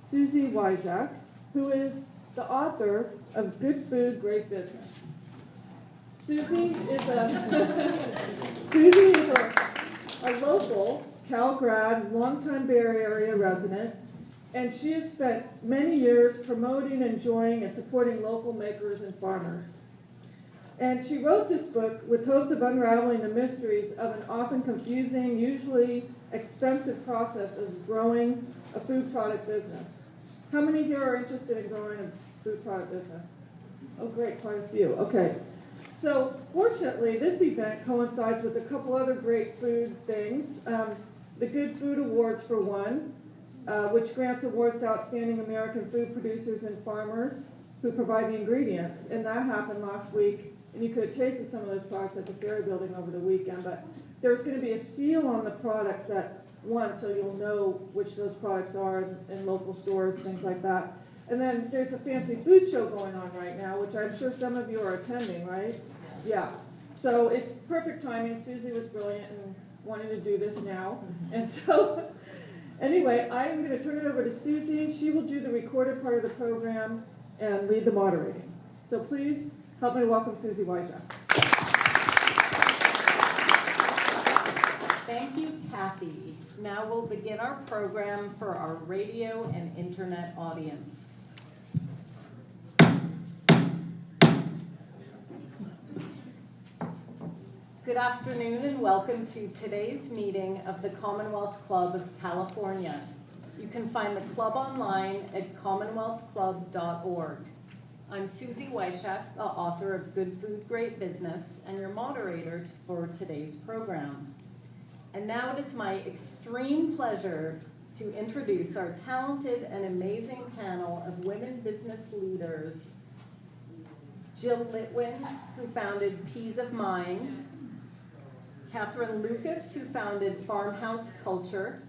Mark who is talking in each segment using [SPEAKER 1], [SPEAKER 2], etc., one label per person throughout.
[SPEAKER 1] Susie Wyshak, who is the author of Good Food, Great Business. Susie is a local Cal grad, longtime Bay Area resident, and she has spent many years promoting, enjoying, and supporting local makers and farmers. And she wrote this book with hopes of unraveling the mysteries of an often confusing, usually expensive process of growing a food product business. How many here are interested in growing a food product business? Oh, great, quite a few. Okay. So fortunately, this event coincides with a couple other great food things. The Good Food Awards, for one, which grants awards to outstanding American food producers and farmers who provide the ingredients. And that happened last week. And you could have tasted some of those products at the Ferry Building over the weekend. But there's going to be a seal on the products at once, so you'll know which those products are in local stores, things like that. And then there's a fancy food show going on right now, which I'm sure some of you are attending, right? Yeah. So it's perfect timing. Susie was brilliant and wanted to do this now. And so anyway, I'm going to turn it over to Susie. She will do the recorded part of the program and lead the moderating. So please help me welcome Susie Wyshak.
[SPEAKER 2] Thank you, Kathy. Now we'll begin our program for our radio and internet audience. Good afternoon and welcome to today's meeting of the Commonwealth Club of California. You can find the club online at commonwealthclub.org. I'm Susie Wyshak, the author of Good Food, Great Business, and your moderator for today's program. And now it is my extreme pleasure to introduce our talented and amazing panel of women business leaders. Jill Litwin, who founded Peas of Mind. Kathryn Lukas, who founded Farmhouse Culture.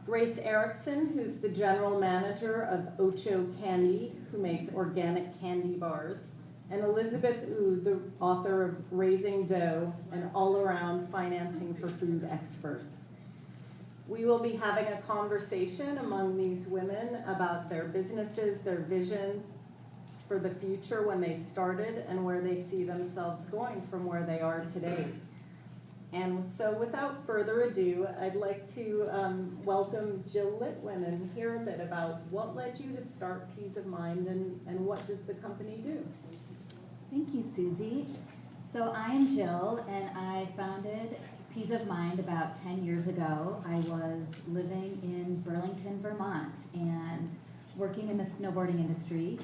[SPEAKER 2] Grace Erickson, who's the general manager of Ocho Candy, who makes organic candy bars. And Elizabeth Wu, the author of Raising Dough, an all-around financing for food expert. We will be having a conversation among these women about their businesses, their vision for the future when they started, and where they see themselves going from where they are today. And so without further ado, I'd like to welcome Jill Litwin and hear a bit about what led you to start Peas of Mind and what does the company do?
[SPEAKER 3] Thank you, Susie. So I am Jill, and I founded Peas of Mind about 10 years ago. I was living in Burlington, Vermont, and working in the snowboarding industry.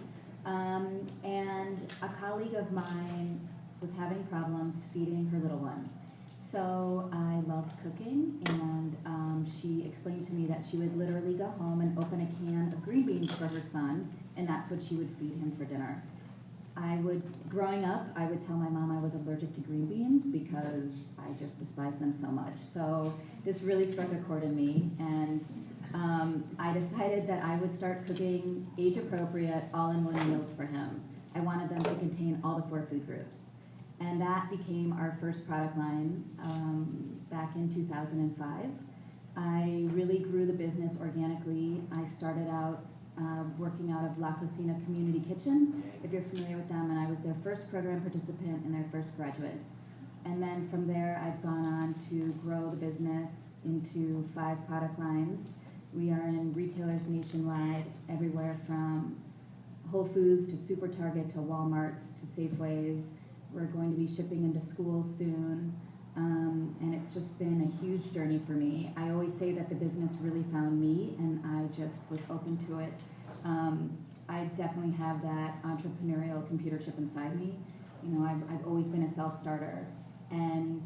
[SPEAKER 3] And a colleague of mine was having problems feeding her little one. So I loved cooking, and she explained to me that she would literally go home and open a can of green beans for her son, and that's what she would feed him for dinner. Growing up, I would tell my mom I was allergic to green beans because I just despised them so much. So this really struck a chord in me, and I decided that I would start cooking age-appropriate, all-in-one meals for him. I wanted them to contain all the 4 food groups. And that became our first product line back in 2005. I really grew the business organically. I started out working out of La Cocina Community Kitchen, if you're familiar with them, and I was their first program participant and their first graduate. And then from there, I've gone on to grow the business into 5 product lines. We are in retailers nationwide, everywhere from Whole Foods to Super Target to Walmarts to Safeways. We're going to be shipping into schools soon, and it's just been a huge journey for me. I always say that the business really found me, and I just was open to it. I definitely have that entrepreneurial computer chip inside me. You know, I've always been a self-starter, and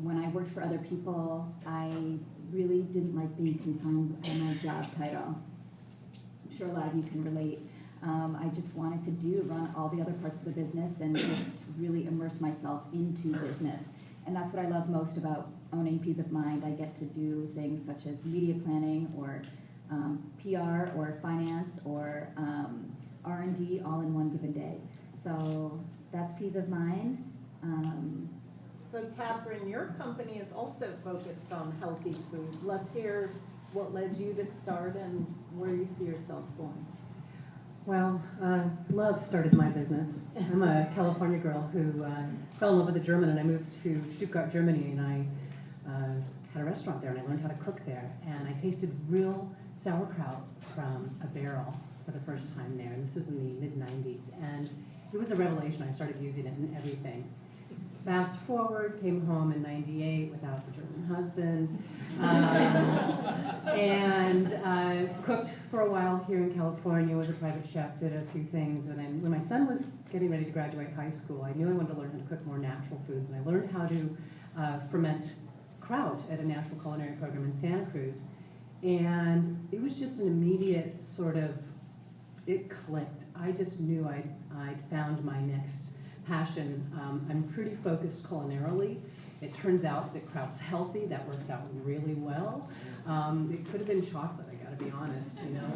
[SPEAKER 3] when I worked for other people, I really didn't like being confined by my job title. I'm sure a lot of you can relate. I just wanted to run all the other parts of the business and just really immerse myself into business. And that's what I love most about owning Peas of Mind. I get to do things such as media planning or PR or finance or R&D all in one given day. So that's Peas of Mind.
[SPEAKER 2] So Kathryn, your company is also focused on healthy food. Let's hear what led you to start and where you see yourself going?
[SPEAKER 4] Well, love started my business. I'm a California girl who fell in love with a German, and I moved to Stuttgart, Germany, and I had a restaurant there, and I learned how to cook there. And I tasted real sauerkraut from a barrel for the first time there, and this was in the mid-90s. And it was a revelation. I started using it in everything. Fast forward, came home in '98 without the German husband, and cooked for a while here in California, was a private chef, did a few things, and then when my son was getting ready to graduate high school, I knew I wanted to learn how to cook more natural foods, and I learned how to ferment kraut at a natural culinary program in Santa Cruz, and it was just an immediate sort of, it clicked. I just knew I'd found my next passion. I'm pretty focused culinarily. It turns out that kraut's healthy. That works out really well. It could have been chocolate, I gotta be honest, you know.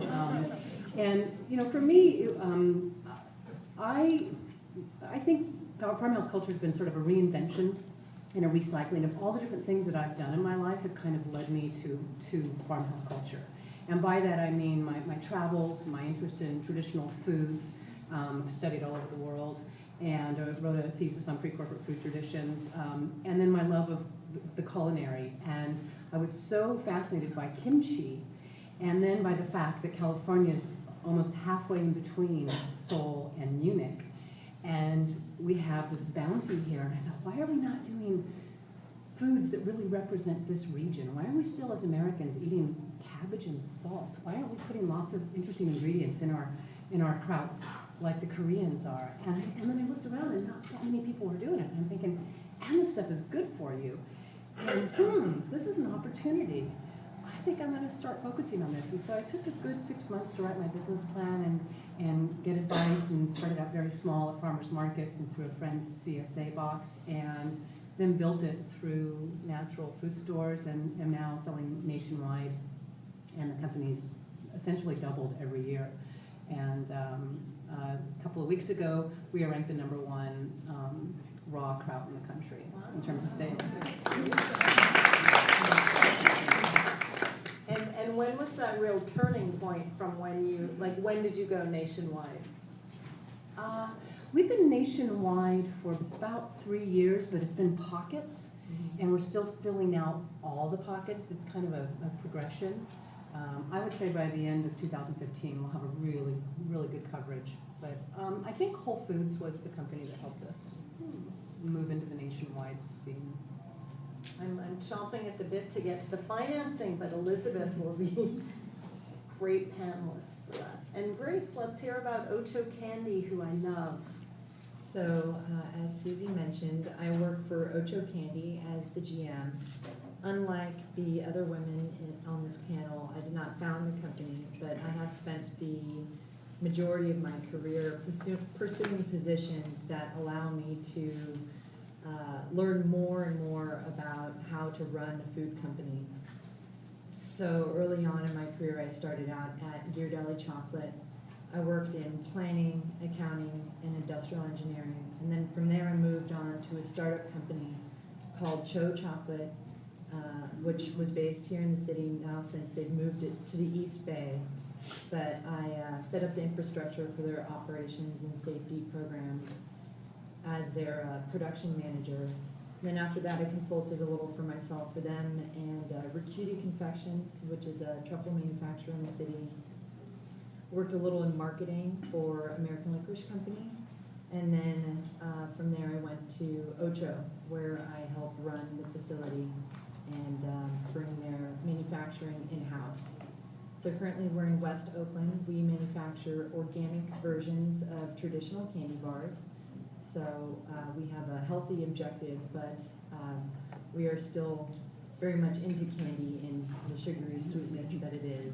[SPEAKER 4] And, you know, for me, I think Farmhouse Culture has been sort of a reinvention and a recycling of all the different things that I've done in my life have kind of led me to Farmhouse Culture. And by that I mean my travels, my interest in traditional foods. I've studied all over the world, and wrote a thesis on pre-corporate food traditions, and then my love of the culinary. And I was so fascinated by kimchi, and then by the fact that California is almost halfway in between Seoul and Munich, and we have this bounty here, and I thought, why are we not doing foods that really represent this region? Why are we still, as Americans, eating cabbage and salt? Why aren't we putting lots of interesting ingredients in our krauts like the Koreans are? And then I looked around, and not that many people were doing it. And I'm thinking, and this stuff is good for you. And this is an opportunity. I think I'm going to start focusing on this. And so I took a good 6 months to write my business plan and get advice, and started out very small at farmers markets and through a friend's CSA box, and then built it through natural food stores, and am now selling nationwide. And the company's essentially doubled every year. And a couple of weeks ago, we are ranked the #1 raw kraut in the country in terms of sales.
[SPEAKER 2] And when was that real turning point from when did you go nationwide?
[SPEAKER 4] We've been nationwide for about 3 years, but it's been pockets, and we're still filling out all the pockets. It's kind of a progression. I would say by the end of 2015, we'll have a really, really good coverage. But I think Whole Foods was the company that helped us move into the nationwide scene.
[SPEAKER 2] I'm chomping at the bit to get to the financing, but Elizabeth will be great panelist for that. And Grace, let's hear about Ocho Candy, who I love.
[SPEAKER 5] So, as Susie mentioned, I work for Ocho Candy as the GM. Unlike the other women on this panel, I did not found the company, but I have spent the majority of my career pursuing positions that allow me to learn more and more about how to run a food company. So early on in my career, I started out at Ghirardelli Chocolate. I worked in planning, accounting, and industrial engineering. And then from there, I moved on to a startup company called Cho Chocolate, which was based here in the city now since they've moved it to the East Bay. But I set up the infrastructure for their operations and safety programs as their production manager. And then after that, I consulted a little for myself for them and Ricciuti Confections, which is a truffle manufacturer in the city. Worked a little in marketing for American Licorice Company. And then from there, I went to Ocho, where I helped run the facility and bring their manufacturing in-house. So currently we're in West Oakland. We manufacture organic versions of traditional candy bars. So we have a healthy objective, but we are still very much into candy and the sugary sweetness that it is.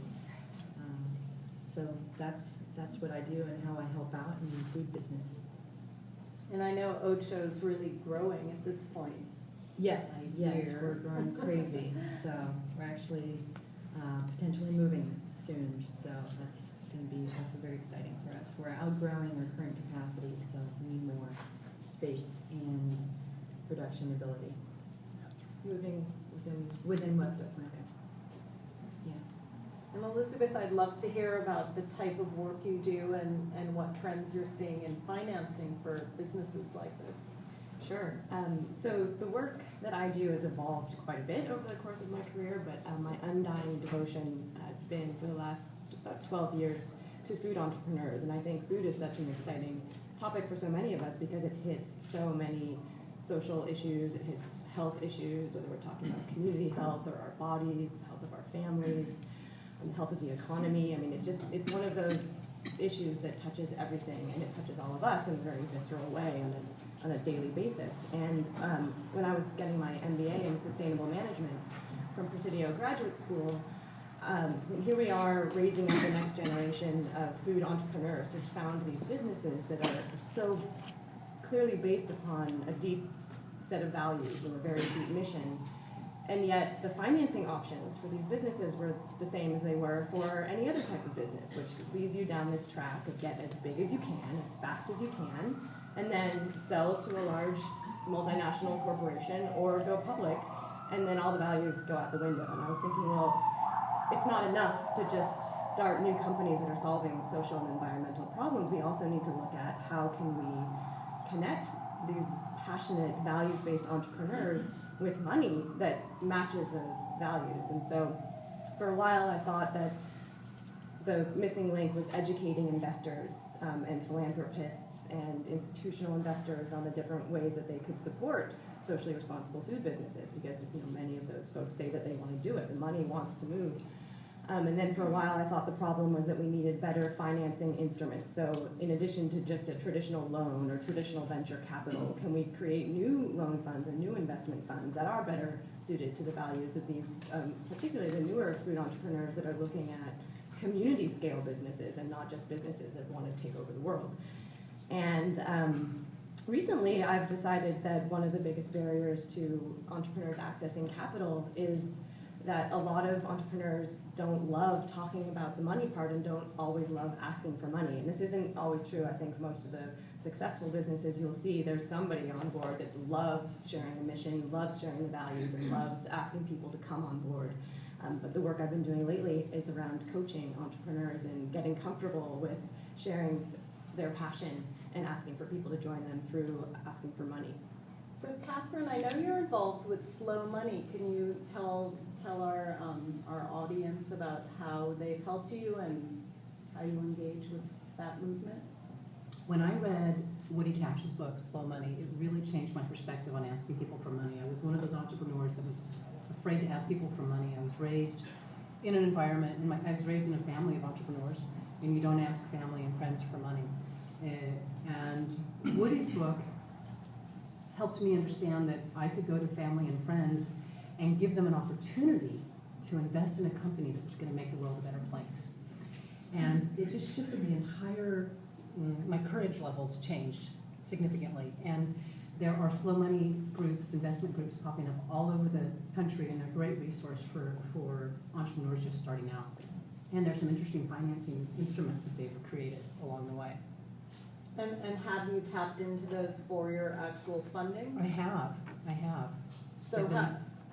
[SPEAKER 5] So that's what I do and how I help out in the food business.
[SPEAKER 2] And I know Ocho's really growing at this point.
[SPEAKER 5] Yes, we're growing crazy. So we're actually potentially moving soon. So that's going to be also very exciting for us. We're outgrowing our current capacity, so we need more space and production ability. Moving within West Oakland. Yeah.
[SPEAKER 2] And Elizabeth, I'd love to hear about the type of work you do and what trends you're seeing in financing for businesses like this.
[SPEAKER 6] Sure. So the work that I do has evolved quite a bit over the course of my career, but my undying devotion has been for the last 12 years to food entrepreneurs. And I think food is such an exciting topic for so many of us because it hits so many social issues, it hits health issues, whether we're talking about community health or our bodies, the health of our families, and the health of the economy. I mean, it's one of those issues that touches everything, and it touches all of us in a very visceral way on a daily basis. And when I was getting my MBA in sustainable management from Presidio Graduate School, here we are raising up the next generation of food entrepreneurs to found these businesses that are so clearly based upon a deep set of values and a very deep mission. And yet the financing options for these businesses were the same as they were for any other type of business, which leads you down this track of get as big as you can, as fast as you can, and then sell to a large multinational corporation or go public, and then all the values go out the window. And I was thinking, well, it's not enough to just start new companies that are solving social and environmental problems. We also need to look at how can we connect these passionate, values-based entrepreneurs with money that matches those values. And so for a while I thought that the missing link was educating investors and philanthropists and institutional investors on the different ways that they could support socially responsible food businesses, because many of those folks say that they want to do it. The money wants to move. And then for a while I thought the problem was that we needed better financing instruments. So in addition to just a traditional loan or traditional venture capital, can we create new loan funds and new investment funds that are better suited to the values of these, particularly the newer food entrepreneurs that are looking at community scale businesses and not just businesses that want to take over the world. And recently I've decided that one of the biggest barriers to entrepreneurs accessing capital is that a lot of entrepreneurs don't love talking about the money part and don't always love asking for money. And this isn't always true. I think most of the successful businesses you'll see, there's somebody on board that loves sharing the mission, loves sharing the values, and loves asking people to come on board. But the work I've been doing lately is around coaching entrepreneurs and getting comfortable with sharing their passion and asking for people to join them through asking for money.
[SPEAKER 2] So Kathryn, I know you're involved with Slow Money. Can you tell our audience about how they've helped you and how you engage with that movement?
[SPEAKER 4] When I read Woody Tach's book, Slow Money, it really changed my perspective on asking people for money. I was one of those entrepreneurs that was afraid to ask people for money. I was raised in an environment, I was raised in a family of entrepreneurs, and you don't ask family and friends for money. And Woody's book helped me understand that I could go to family and friends and give them an opportunity to invest in a company that was going to make the world a better place. And it just shifted the entire, my courage levels changed significantly. And there are slow money groups, investment groups popping up all over the country, and they're a great resource for entrepreneurs just starting out. And there's some interesting financing instruments that they've created along the way.
[SPEAKER 2] And have you tapped into those for your actual funding?
[SPEAKER 4] I have.
[SPEAKER 2] So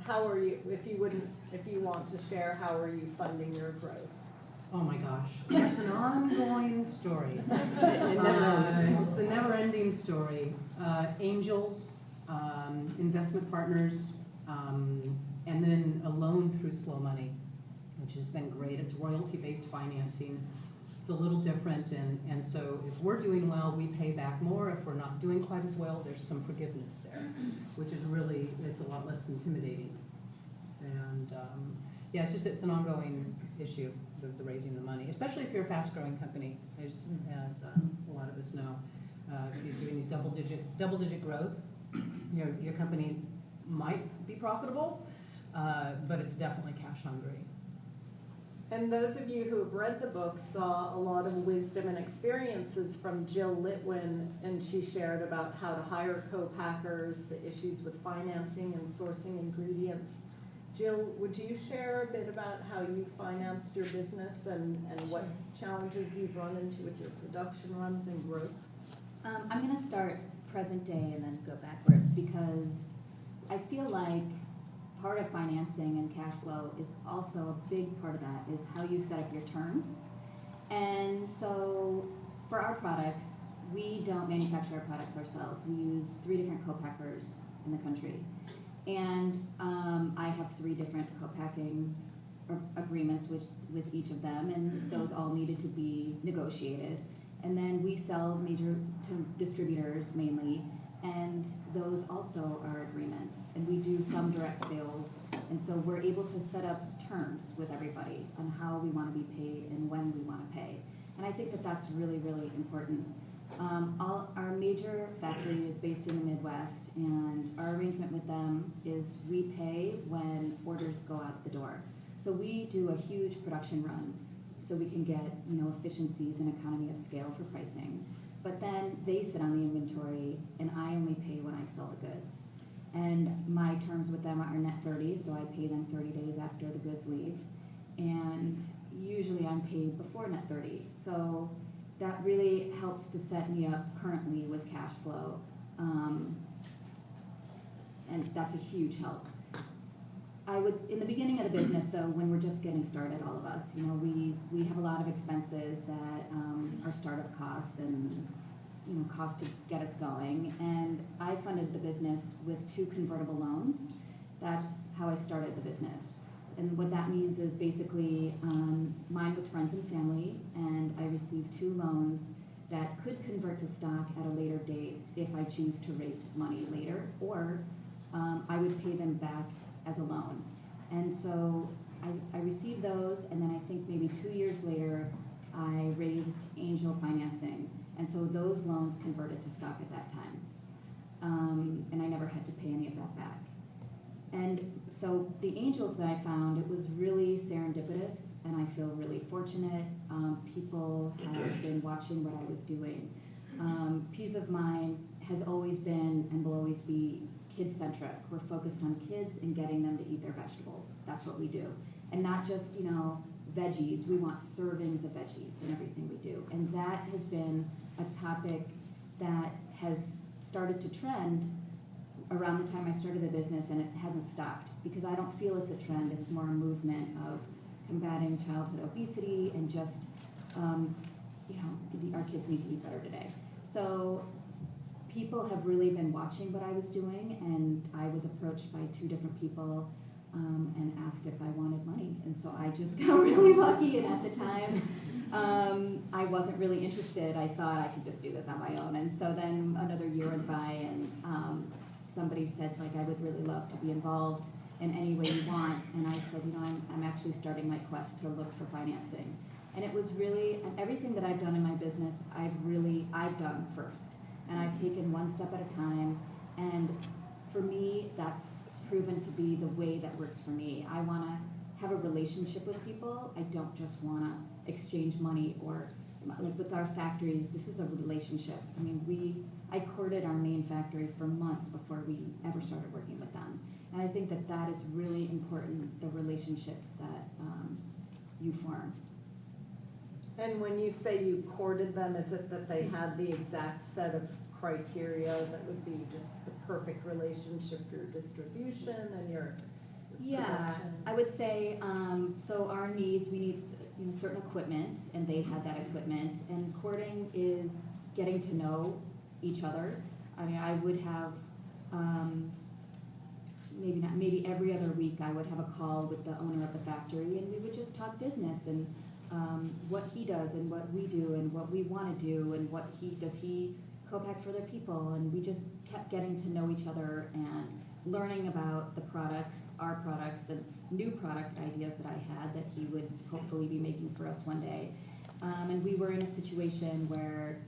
[SPEAKER 2] how are you, if you want to share, how are you funding your growth?
[SPEAKER 4] Oh my gosh, it's an ongoing story. It's a never-ending story. Angels, investment partners, and then a loan through Slow Money, which has been great. It's royalty-based financing. It's a little different, and so if we're doing well, we pay back more. If we're not doing quite as well, there's some forgiveness there, which is really, it's a lot less intimidating. And yeah, it's an ongoing issue, the raising the money, especially if you're a fast-growing company, as a lot of us know. If you're doing these double-digit growth, your company might be profitable, but it's definitely cash hungry.
[SPEAKER 2] And those of you who have read the book saw a lot of wisdom and experiences from Jill Litwin, and she shared about how to hire co-packers, the issues with financing and sourcing ingredients. Jill, would you share a bit about how you financed your business and what challenges you've run into with your production runs and growth?
[SPEAKER 3] I'm going to start present day and then go backwards, because I feel like part of financing and cash flow is also a big part of that, is how you set up your terms. And so for our products, we don't manufacture our products ourselves. We use 3 different co-packers in the country. And I have 3 different co-packing agreements with each of them, and those all needed to be negotiated. And then we sell major to distributors mainly, and those also are agreements. And we do some direct sales, and so we're able to set up terms with everybody on how we want to be paid and when we want to pay. And I think that that's really, really important. Our major factory is based in the Midwest, and our arrangement with them is we pay when orders go out the door. So we do a huge production run so we can get, efficiencies and economy of scale for pricing. But then they sit on the inventory, and I only pay when I sell the goods. And my terms with them are net 30, so I pay them 30 days after the goods leave. And usually I'm paid before net 30. So that really helps to set me up currently with cash flow. And that's a huge help. In the beginning of the business though, when we're just getting started, all of us, we have a lot of expenses that are startup costs and costs to get us going. And I funded the business with 2 convertible loans. That's how I started the business. And what that means is basically mine was friends and family, and I received 2 loans that could convert to stock at a later date if I choose to raise money later, or I would pay them back as a loan. And so I received those, and then I think maybe 2 years later, I raised angel financing. And so those loans converted to stock at that time. And I never had to pay any of that back. And so the angels that I found, it was really serendipitous, and I feel really fortunate. People have been watching what I was doing. Peace of Mind has always been and will always be kid-centric. We're focused on kids and getting them to eat their vegetables. That's what we do. And not just, veggies. We want servings of veggies in everything we do. And that has been a topic that has started to trend around the time I started the business, and it hasn't stopped, because I don't feel it's a trend. It's more a movement of combating childhood obesity and just, our kids need to eat better today. So people have really been watching what I was doing, and I was approached by 2 different people and asked if I wanted money. And so I just got really lucky, and at the time, I wasn't really interested. I thought I could just do this on my own. And so then another year went by, and somebody said, I would really love to be involved in any way you want. And I said, I'm actually starting my quest to look for financing. And it was really, everything that I've done in my business, I've done first. And I've taken one step at a time. And for me, that's proven to be the way that works for me. I want to have a relationship with people. I don't just want to exchange money, or like with our factories, this is a relationship. I courted our main factory for months before we ever started working with them. And I think that that is really important, the relationships that you form.
[SPEAKER 2] And when you say you courted them, is it that they had the exact set of criteria that would be just the perfect relationship for your distribution and your production?
[SPEAKER 3] I would say, so our needs, we need certain equipment, and they had that equipment. And courting is getting to know each other. I would have, maybe every other week I would have a call with the owner of the factory, and we would just talk business and what he does and what we do and what we want to do and what he co-pack for other people. And we just kept getting to know each other and learning about the products, our products, and new product ideas that I had that he would hopefully be making for us one day. And we were in a situation where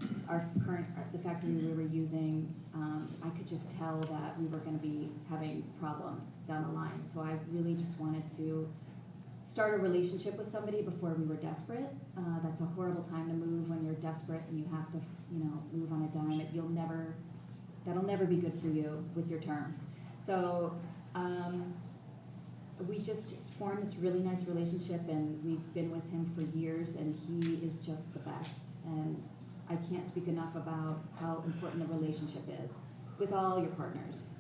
[SPEAKER 3] the factory we were using, I could just tell that we were going to be having problems down the line. So I really just wanted to start a relationship with somebody before we were desperate. That's a horrible time to move when you're desperate and you have to, move on a dime. That'll never be good for you with your terms. So we just formed this really nice relationship, and we've been with him for years, and he is just the best. And I can't speak enough about how important the relationship is with all your partners.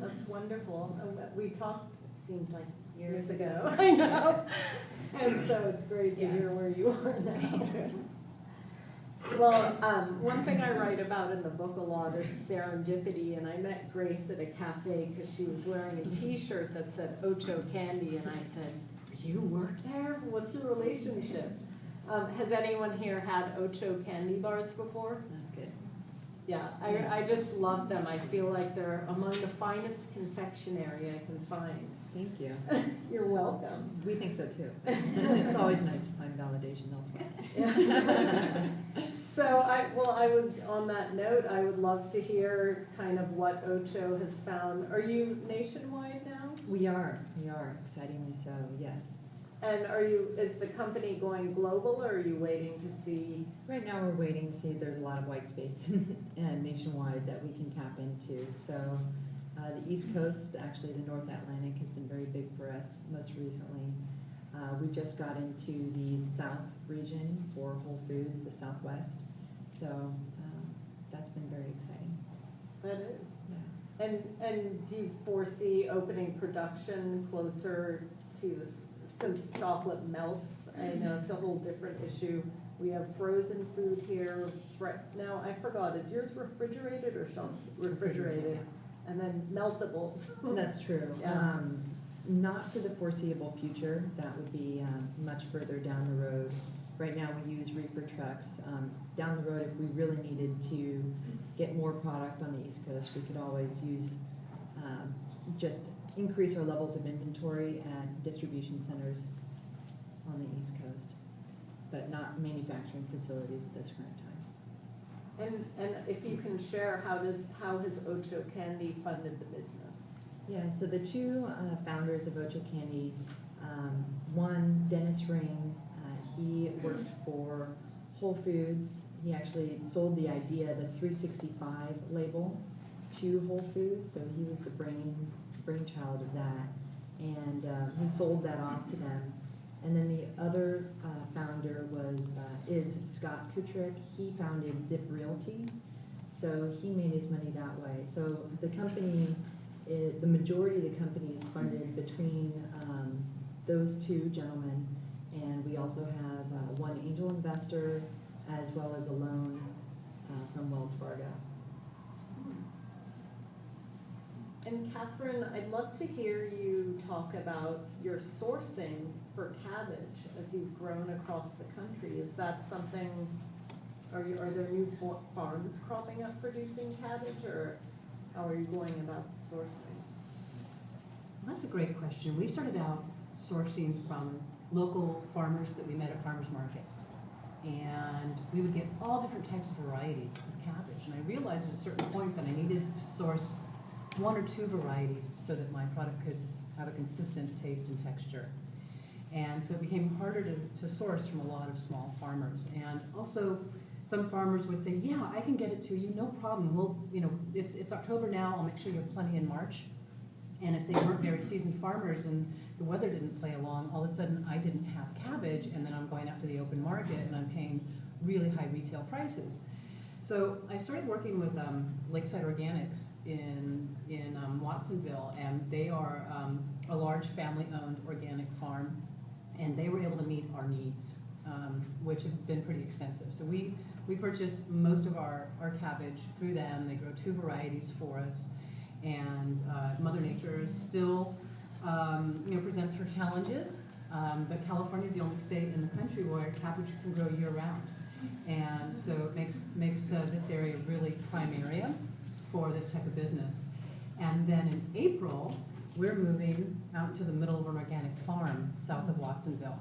[SPEAKER 2] That's wonderful. We talked, it seems like years ago. I know. And so it's great to hear where you are now. Well, one thing I write about in the book a lot is serendipity, and I met Grace at a cafe because she was wearing a T-shirt that said Ocho Candy, and I said, "You work there? What's your relationship?" Has anyone here had Ocho candy bars before?
[SPEAKER 5] Good.
[SPEAKER 2] Yeah, I just love them. I feel like they're among the finest confectionery I can find.
[SPEAKER 5] Thank you.
[SPEAKER 2] You're welcome.
[SPEAKER 5] We think so too. It's always nice to find validation elsewhere.
[SPEAKER 2] So I would, on that note, I would love to hear kind of what Ocho has found. Are you nationwide now?
[SPEAKER 5] We are, excitingly so, yes.
[SPEAKER 2] And is the company going global, or are you waiting to see?
[SPEAKER 5] Right now, we're waiting to see if there's a lot of white space nationwide that we can tap into. So the East Coast, actually the North Atlantic, has been very big for us most recently. We just got into the South region for Whole Foods, the Southwest. So that's been very exciting.
[SPEAKER 2] That is.
[SPEAKER 5] Yeah.
[SPEAKER 2] And do you foresee opening production closer to this, since chocolate melts? I know it's a whole different issue. We have frozen food here. Right now, I forgot, is yours refrigerated or shelf refrigerated? And then meltables.
[SPEAKER 5] That's true.
[SPEAKER 2] Yeah.
[SPEAKER 5] Not for the foreseeable future. That would be much further down the road. Right now we use reefer trucks. Down the road, if we really needed to get more product on the East Coast, we could always use just increase our levels of inventory at distribution centers on the East Coast, but not manufacturing facilities at this current time.
[SPEAKER 2] And if you can share, how has Ocho Candy funded the business?
[SPEAKER 5] Yeah, so the two founders of Ocho Candy, one, Dennis Ring, he worked for Whole Foods. He actually sold the idea, the 365 label, to Whole Foods, so he was the brainchild of that. And he sold that off to them. And then the other founder is Scott Kutrick. He founded Zip Realty, so he made his money that way. So the company, the majority of the company is funded between those two gentlemen, and we also have one angel investor as well as a loan from Wells Fargo.
[SPEAKER 2] And Kathryn, I'd love to hear you talk about your sourcing for cabbage as you've grown across the country. Is that something, are there new farms cropping up producing cabbage, or how are you going about sourcing?
[SPEAKER 4] Well, that's a great question. We started out sourcing from local farmers that we met at farmers markets. And we would get all different types of varieties of cabbage. And I realized at a certain point that I needed to source one or two varieties so that my product could have a consistent taste and texture. And so it became harder to source from a lot of small farmers. And also, some farmers would say, yeah, I can get it to you, no problem. We'll, it's October now, I'll make sure you have plenty in March. And if they weren't very seasoned farmers and the weather didn't play along, all of a sudden I didn't have cabbage, and then I'm going out to the open market and I'm paying really high retail prices. So I started working with Lakeside Organics in Watsonville, and they are a large family-owned organic farm, and they were able to meet our needs, which have been pretty extensive. So we purchased most of our cabbage through them. They grow two varieties for us, and Mother Nature is still presents her challenges, but California is the only state in the country where cabbage can grow year-round. And so it makes this area a really prime area for this type of business. And then in April, we're moving out to the middle of an organic farm south of Watsonville.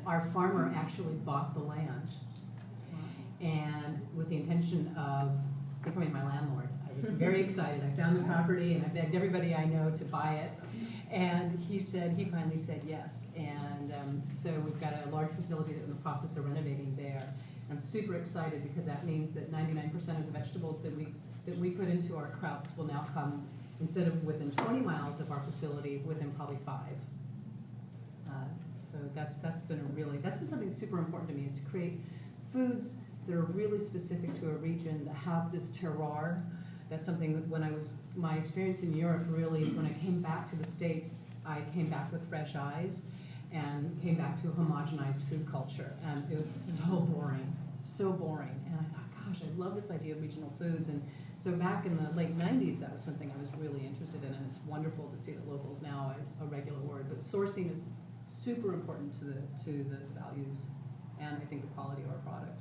[SPEAKER 4] Our farmer actually bought the land, and with the intention of becoming my landlord. I was very excited. I found the property and I begged everybody I know to buy it. And he finally said yes. And so we've got a large facility that we're in the process of renovating there. I'm super excited because that means that 99% of the vegetables that we put into our krauts will now come, instead of within 20 miles of our facility, within probably 5. So that's been something super important to me, is to create foods that are really specific to a region, that have this terroir, That's something that my experience in Europe really, when I came back to the States, I came back with fresh eyes and came back to a homogenized food culture. And it was so boring. And I thought, gosh, I love this idea of regional foods. And so back in the late 90s, that was something I was really interested in. And it's wonderful to see that local is now a regular word. But sourcing is super important to the values and I think the quality of our product.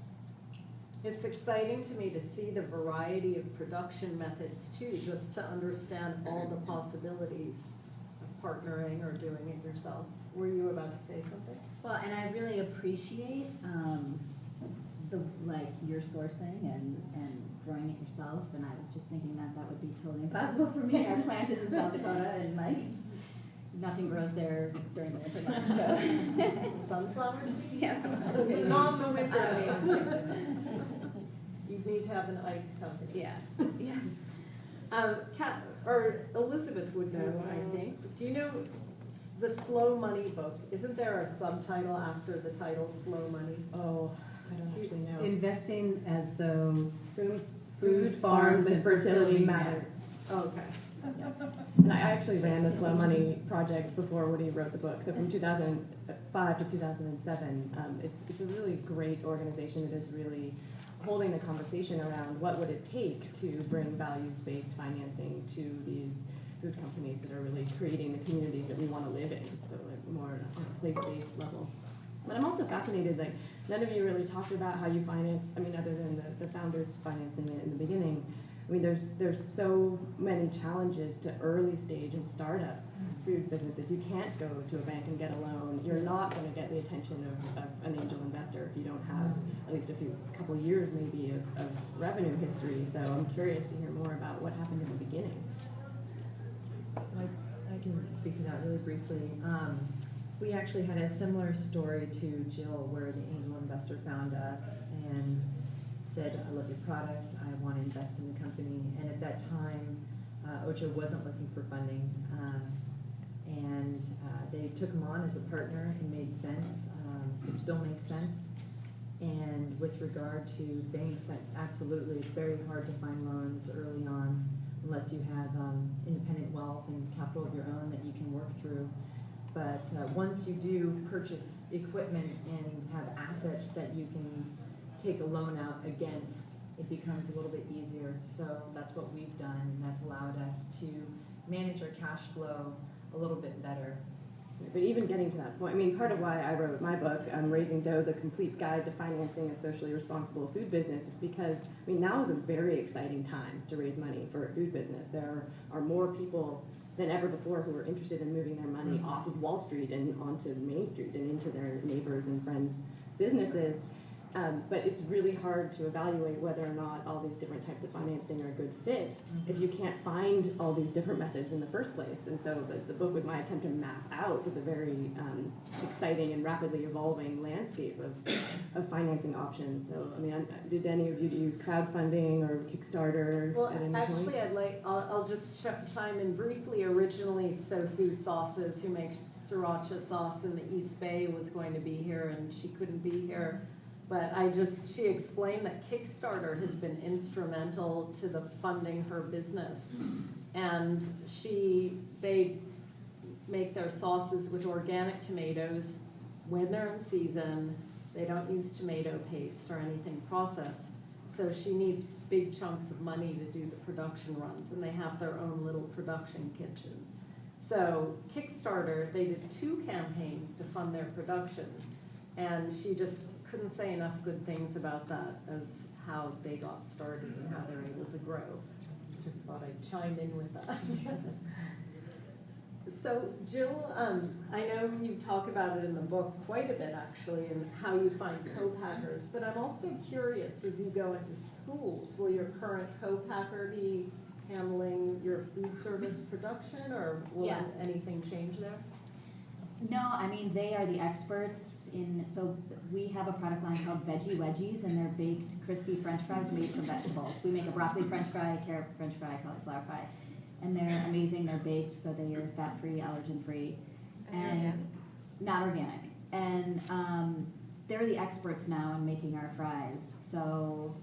[SPEAKER 2] It's exciting to me to see the variety of production methods too, just to understand all the possibilities of partnering or doing it yourself. Were you about to say something?
[SPEAKER 3] Well, and I really appreciate your sourcing and growing it yourself. And I was just thinking that would be totally impossible for me. Our plant is in South Dakota, and nothing grows there during the winter months. So.
[SPEAKER 2] Sunflower seeds?
[SPEAKER 3] Yes.
[SPEAKER 2] Not in the winter. You need to have an ice company.
[SPEAKER 3] Yeah. Yes.
[SPEAKER 2] Kat, or Elizabeth would know, I think. Do you know the Slow Money book? Isn't there a subtitle after the title, Slow Money?
[SPEAKER 5] Oh, I don't actually know.
[SPEAKER 4] Investing as though
[SPEAKER 5] Food, farms, and fertility matter.
[SPEAKER 2] Okay.
[SPEAKER 5] And I actually ran the Slow Money project before Woody wrote the book. So from 2005 to 2007, it's a really great organization that is really holding the conversation around what would it take to bring values-based financing to these food companies that are really creating the communities that we want to live in, so more on a place-based level. But I'm also fascinated, none of you really talked about how you finance, other than the founders financing it in the beginning. There's so many challenges to early stage and startup food businesses. You can't go to a bank and get a loan. You're not going to get the attention of an angel investor if you don't have at least a couple years maybe of revenue history. So I'm curious to hear more about what happened in the beginning. I can speak to that really briefly. We actually had a similar story to Jill, where the angel investor found us and said, I love your product, I want to invest in the company. And at that time, Ocho wasn't looking for funding. And they took him on as a partner. It made sense. It still makes sense. And with regard to banks, absolutely, it's very hard to find loans early on unless you have independent wealth and capital of your own that you can work through. But once you do purchase equipment and have assets that you can take a loan out against, it becomes a little bit easier. So that's what we've done, and that's allowed us to manage our cash flow a little bit better. But even getting to that point, part of why I wrote my book, Raising Dough, The Complete Guide to Financing a Socially Responsible Food Business, is because, now is a very exciting time to raise money for a food business. There are more people than ever before who are interested in moving their money off of Wall Street and onto Main Street and into their neighbors' and friends' businesses. But it's really hard to evaluate whether or not all these different types of financing are a good fit if you can't find all these different methods in the first place. And so the book was my attempt to map out the very exciting and rapidly evolving landscape of financing options. So, did any of you use crowdfunding or Kickstarter at any point?
[SPEAKER 2] Actually, I'll just chime in briefly. Originally, Susie Sauces, who makes sriracha sauce in the East Bay, was going to be here, and she couldn't be here. But she explained that Kickstarter has been instrumental to the funding her business. And they make their sauces with organic tomatoes when they're in season. They don't use tomato paste or anything processed. So she needs big chunks of money to do the production runs, and they have their own little production kitchen. So Kickstarter, they did 2 campaigns to fund their production, and she just couldn't say enough good things about that as how they got started and how they're able to grow. Just thought I'd chime in with that. So Jill, I know you talk about it in the book quite a bit actually, and how you find co-packers, but I'm also curious, as you go into schools, will your current co-packer be handling your food service production, or will anything change there?
[SPEAKER 3] No, they are the experts so we have a product line called Veggie Wedgies, and they're baked, crispy French fries made from vegetables. We make a broccoli French fry, carrot French fry, cauliflower fry, and they're amazing. They're baked, so they are fat-free, allergen-free, and not organic. And they're the experts now in making our fries. So,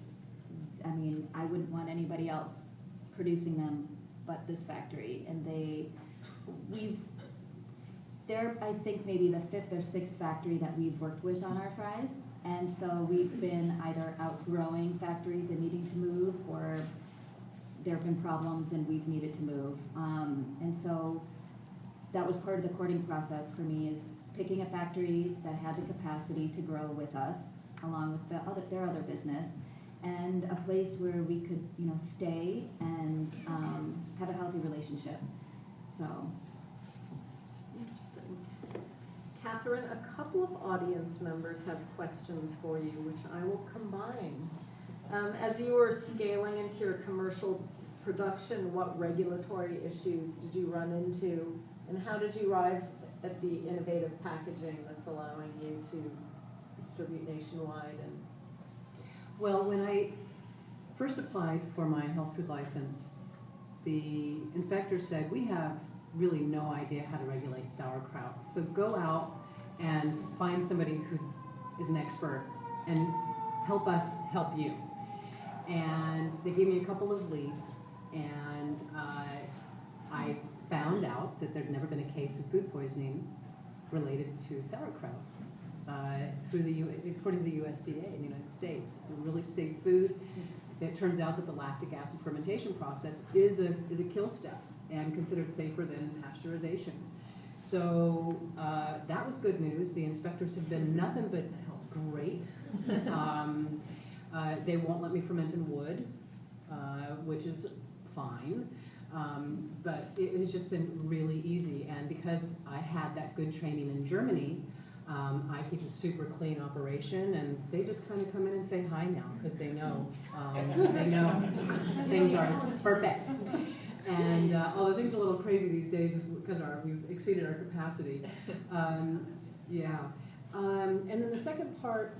[SPEAKER 3] I wouldn't want anybody else producing them but this factory, and they're, I think, maybe the 5th or 6th factory that we've worked with on our fries, and so we've been either outgrowing factories and needing to move, or there have been problems and we've needed to move. And so that was part of the courting process for me, is picking a factory that had the capacity to grow with us, along with their other business, and a place where we could, stay and have a healthy relationship. So.
[SPEAKER 2] Interesting. Kathryn, a couple of audience members have questions for you, which I will combine. As you were scaling into your commercial production, what regulatory issues did you run into, and how did you arrive at the innovative packaging that's allowing you to distribute nationwide? And
[SPEAKER 4] Well, when I first applied for my health food license, the inspector said, we have really no idea how to regulate sauerkraut. So go out and find somebody who is an expert and help us help you. And they gave me a couple of leads, and I found out that there'd never been a case of food poisoning related to sauerkraut. According to the USDA in the United States, it's a really safe food. It turns out that the lactic acid fermentation process is a kill step and considered safer than pasteurization. So that was good news. The inspectors have been nothing but great. They won't let me ferment in wood, which is fine. But it has just been really easy. And because I had that good training in Germany, I keep a super clean operation, and they just kind of come in and say hi now, because they know things are perfect. And although things are a little crazy these days because we've exceeded our capacity. Yeah. And then the second part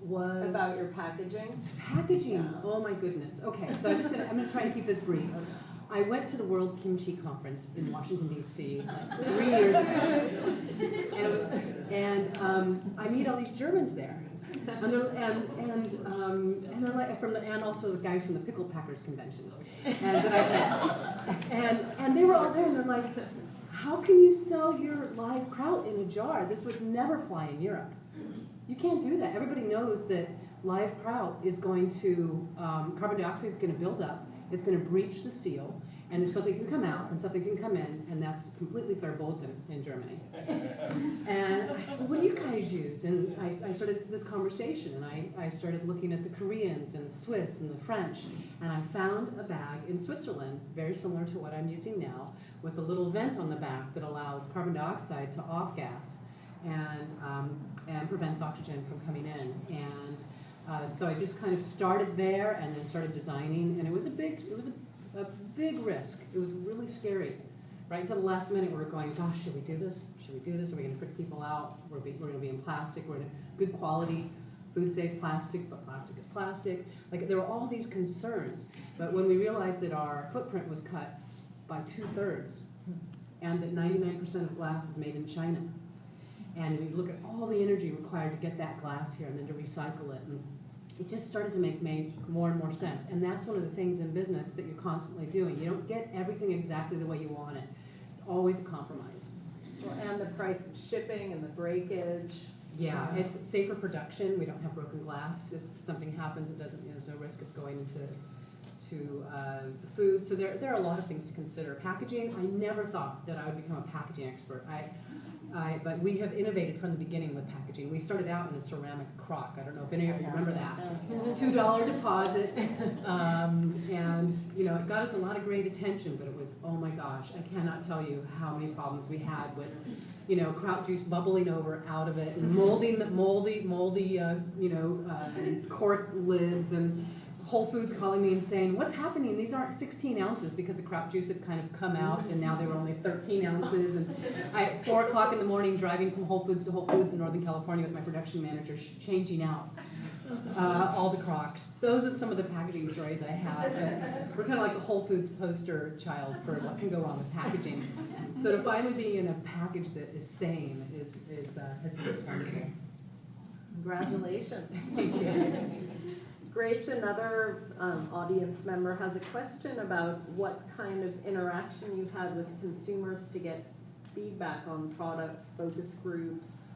[SPEAKER 4] was
[SPEAKER 2] about your packaging?
[SPEAKER 4] Packaging.
[SPEAKER 2] Yeah.
[SPEAKER 4] Oh my goodness. Okay, so I just said I'm going to try and keep this brief. I went to the World Kimchi Conference in Washington, D.C. like 3 years ago, and I meet all these Germans there, and they're like and also the guys from the Pickle Packers Convention, and they were all there, and they're like, how can you sell your live kraut in a jar? This would never fly in Europe. You can't do that. Everybody knows that live kraut is going to carbon dioxide is going to build up. It's going to breach the seal, and something can come out and something can come in, and that's completely verboten in Germany. And I said, well, what do you guys use? And I started this conversation, and I started looking at the Koreans and the Swiss and the French, and I found a bag in Switzerland, very similar to what I'm using now, with a little vent on the back that allows carbon dioxide to off-gas and prevents oxygen from coming in. And so I just kind of started there and then started designing, and it was a big risk. It was really scary. Right until the last minute, we were going, gosh, should we do this? Should we do this? Are we going to freak people out? We're going to be in plastic. We're in good quality, food-safe plastic, but plastic is plastic. Like, there were all these concerns. But when we realized that our footprint was cut by 2/3, and that 99% of glass is made in China, and we look at all the energy required to get that glass here and then to recycle it, and it just started to make more and more sense. And that's one of the things in business that you're constantly doing. You don't get everything exactly the way you want it. It's always a compromise.
[SPEAKER 2] Well, and the price of shipping and the breakage.
[SPEAKER 4] Yeah, it's safer production. We don't have broken glass. If something happens, it doesn't. There's no risk of going into the food. So there are a lot of things to consider. Packaging. I never thought that I would become a packaging expert. But we have innovated from the beginning with packaging. We started out in a ceramic crock. I don't know if any of you remember that. $2 deposit, and it got us a lot of great attention. But it was, oh my gosh, I cannot tell you how many problems we had with, kraut juice bubbling over out of it, and moldy cork lids, and Whole Foods calling me and saying, what's happening? These aren't 16 ounces, because the kraut juice had kind of come out, and now they were only 13 ounces. And at 4 o'clock in the morning, driving from Whole Foods to Whole Foods in Northern California with my production manager, changing out all the crocks. Those are some of the packaging stories I have. We're kind of like the Whole Foods poster child for what can go wrong with packaging. So to finally be in a package that is sane has been wonderful.
[SPEAKER 2] Congratulations.
[SPEAKER 4] Thank you.
[SPEAKER 2] Grace, another audience member, has a question about what kind of interaction you've had with consumers to get feedback on products, focus groups,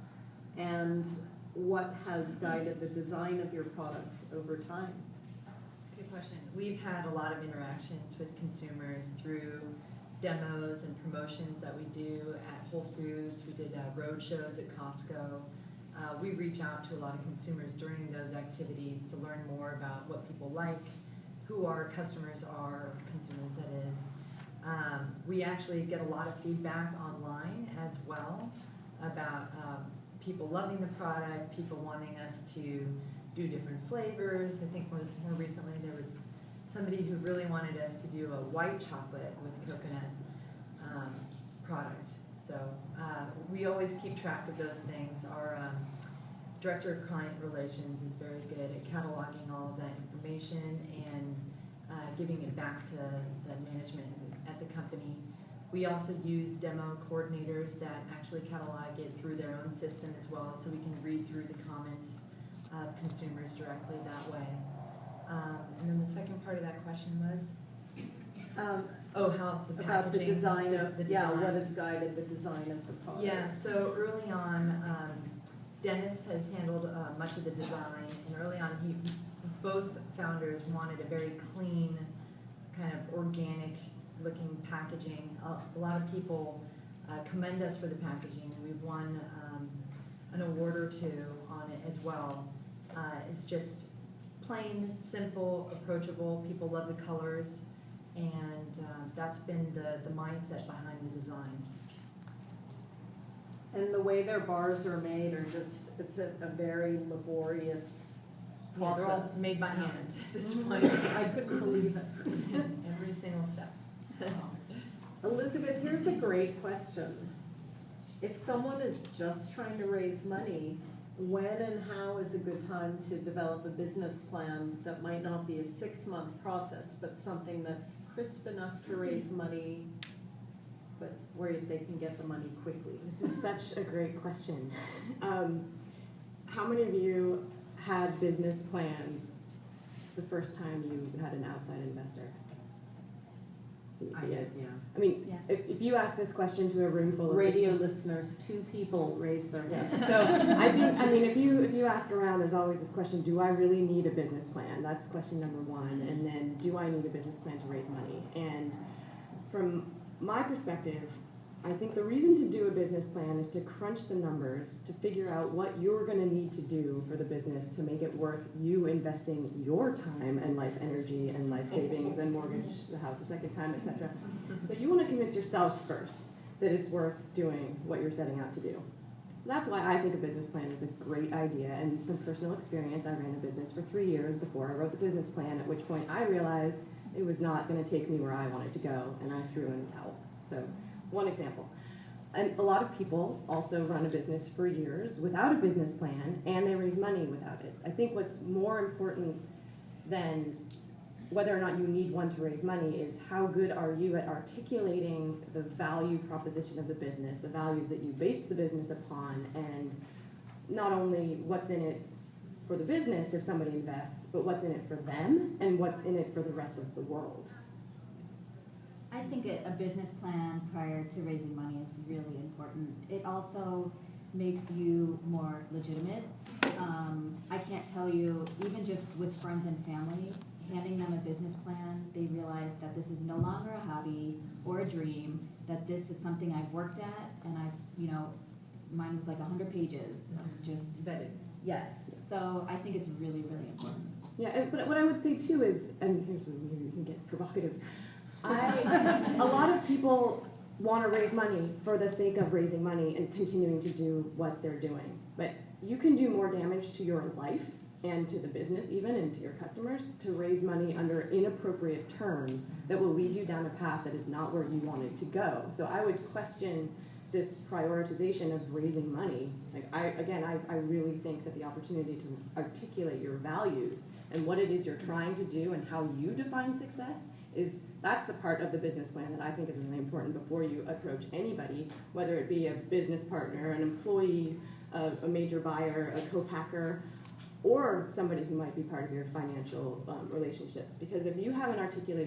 [SPEAKER 2] and what has guided the design of your products over time.
[SPEAKER 5] Good question. We've had a lot of interactions with consumers through demos and promotions that we do at Whole Foods. We did road shows at Costco. We reach out to a lot of consumers during those activities to learn more about what people like, who our customers are, consumers that is. We actually get a lot of feedback online as well about people loving the product, people wanting us to do different flavors. I think more recently there was somebody who really wanted us to do a white chocolate with coconut product. So we always keep track of those things. Our Director of Client Relations is very good at cataloging all of that information and giving it back to the management at the company. We also use demo coordinators that actually catalog it through their own system as well, so we can read through the comments of consumers directly that way. And then the second part of that question was? How the
[SPEAKER 2] About the
[SPEAKER 5] packaging,
[SPEAKER 2] design of,
[SPEAKER 5] the
[SPEAKER 2] yeah,
[SPEAKER 5] design.
[SPEAKER 2] what has guided the design of the product?
[SPEAKER 5] Yeah, so early on, Dennis has handled much of the design, and early on, both founders wanted a very clean, kind of organic-looking packaging. A lot of people commend us for the packaging. We've won an award or two on it as well. It's just plain, simple, approachable. People love the colors, and that's been the mindset behind the design.
[SPEAKER 2] And the way their bars are made are just, it's a very laborious
[SPEAKER 5] Yeah, they're all
[SPEAKER 2] process.
[SPEAKER 5] made by hand at this point.
[SPEAKER 2] I couldn't believe it.
[SPEAKER 5] Every single step.
[SPEAKER 2] Elizabeth, here's a great question. If someone is just trying to raise money, when and how is a good time to develop a business plan that might not be a 6-month process, but something that's crisp enough to raise money, but where they can get the money quickly?
[SPEAKER 6] This is such a great question. How many of you had business plans the first time you had an outside investor?
[SPEAKER 5] I did, yeah.
[SPEAKER 6] I mean,
[SPEAKER 3] Yeah.
[SPEAKER 6] if you ask this question to a room full of
[SPEAKER 2] Radio listeners, 2 people raised their hand.
[SPEAKER 6] So I think, I mean, if you ask around, there's always this question: do I really need a business plan? That's question number one. And then, do I need a business plan to raise money? And from my perspective, I think the reason to do a business plan is to crunch the numbers, to figure out what you're going to need to do for the business to make it worth you investing your time and life energy and life savings and mortgage the house a second time, etc. So you want to convince yourself first that it's worth doing what you're setting out to do. So that's why I think a business plan is a great idea. And from personal experience, I ran a business for 3 years before I wrote the business plan, at which point I realized it was not going to take me where I wanted to go, and I threw in the towel. So one example. And a lot of people also run a business for years without a business plan, and they raise money without it. I think what's more important than whether or not you need one to raise money is how good are you at articulating the value proposition of the business, the values that you based the business upon, and not only what's in it for the business if somebody invests, but what's in it for them and what's in it for the rest of the world.
[SPEAKER 3] I think a business plan prior to raising money is really important. It also makes you more legitimate. I can't tell you, even just with friends and family, handing them a business plan, they realize that this is no longer a hobby or a dream, that this is something I've worked at, and mine was like 100 pages of just
[SPEAKER 5] Vetted.
[SPEAKER 3] yes. So I think it's really, really important.
[SPEAKER 6] Yeah, but what I would say too is, and here's where you can get provocative, a lot of people want to raise money for the sake of raising money and continuing to do what they're doing. But you can do more damage to your life and to the business even, and to your customers, to raise money under inappropriate terms that will lead you down a path that is not where you wanted to go. So I would question this prioritization of raising money. Like I really think that the opportunity to articulate your values and what it is you're trying to do and how you define success that's the part of the business plan that I think is really important before you approach anybody, whether it be a business partner, an employee, a major buyer, a co-packer. or somebody who might be part of your financial relationships. Because if you haven't articulated